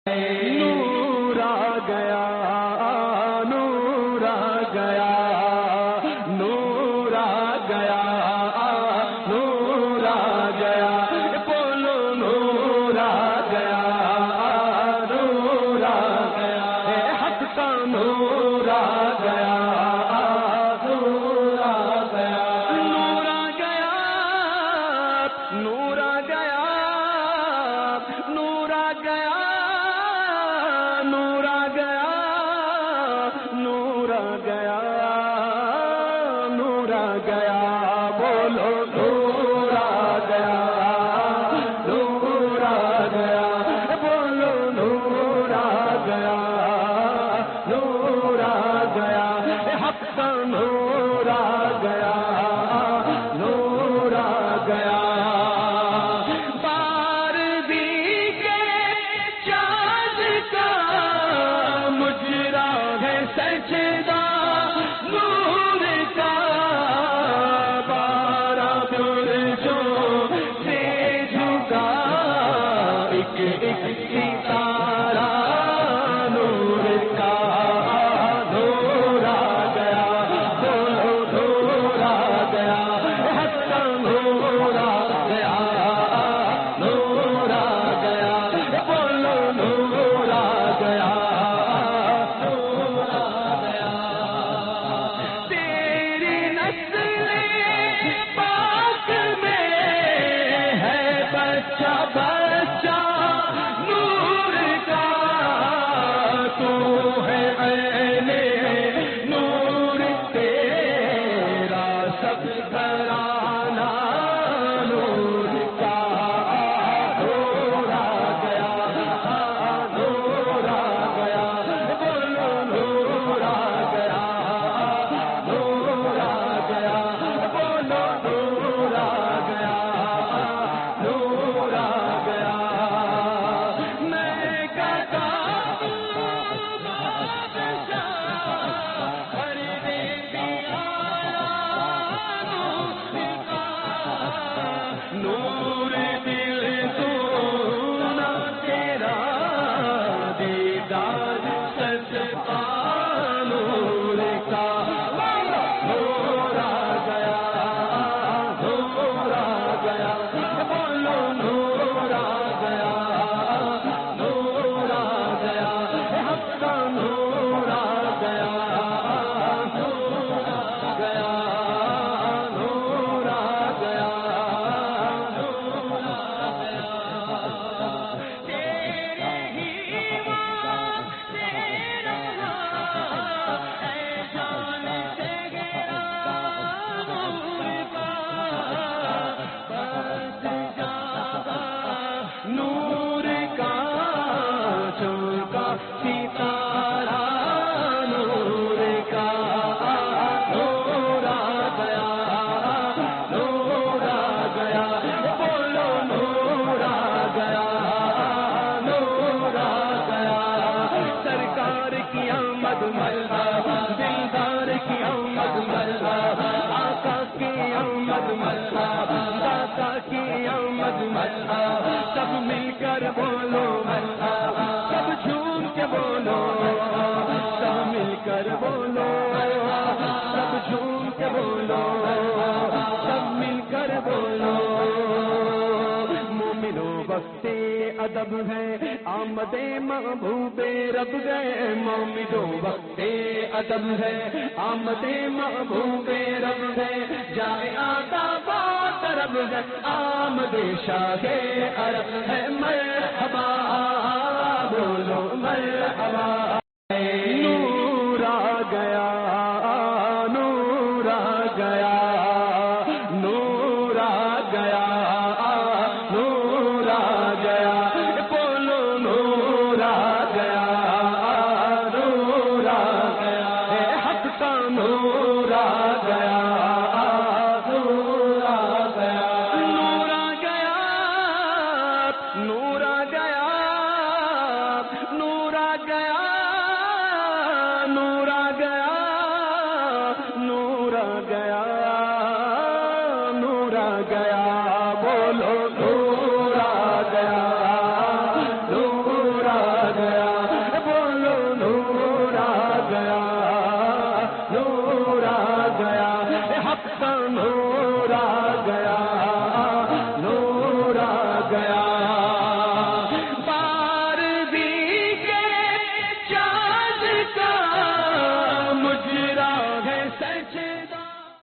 نور آ گیا، نور آ گیا، نور آ گیا، نور آ گیا، بولو نور آ گیا، نور آ گیا، حق کا نور آ گیا، نور آ گیا، نور آ گیا، نور آ گیا، نور آ گیا، نور آ گیا، نور آ گیا، نور آ گیا، بولو نور آ گیا، نور آ گیا، بولو نور آ گیا، نور آ گیا، حق کا نور آ گیا، نور آ گیا، سجدہ نور کا، بارہ برجوں سے جھکا ایک ایک ستارہ نور کا، نور آ گیا، بولو نور آ گیا، حق کا نور آ گیا، نور آ گیا، بولو نور آ گیا، بچہ نور کا، تو ہے عین نور تیرا سب گھرانہ نور کا، نور آ گیا، نور آ گیا، بولو نور آ گیا، نور آ گیا، بولو نور آ گیا، نور آ گیا، میں کہتا ہوں بادشاہ ہر دن آیا نور دل سونا تیرا دیدار سچا نور کا، نور آ گیا، نور آ گیا، بولو نور آ گیا، نور آ گیا، حق کا نور آ گیا، نور آ گیا، نور آ گیا، نور آ گیا، تیرے ہی واسطے رہا اے جان سے گرا نور کا، بس جاگا نور کا چمکا ستارہ نور کا، نور آ گیا، نور آ گیا، بولو نور آ گیا، نور آ گیا، سرکار کی آمد مرحبا، دلدار کی آمد مرحبا، آقا کی آمد مرحبا، داتا کی آمد مرحبا، سب مل کر بولو مرحبا، سب جھوم کے بولو، سب مل کر بولو، سب جھوم کے بولو، سب مل کر بولو، مومنو وقت ادب ہے آمد محبوب رب گئے، مومنو وقت ادب ہے آمد محبوب رب گئے، جائے آتا بات رب ہے آمد شاہ عرب ہے، مرحبا بولو مرحبا۔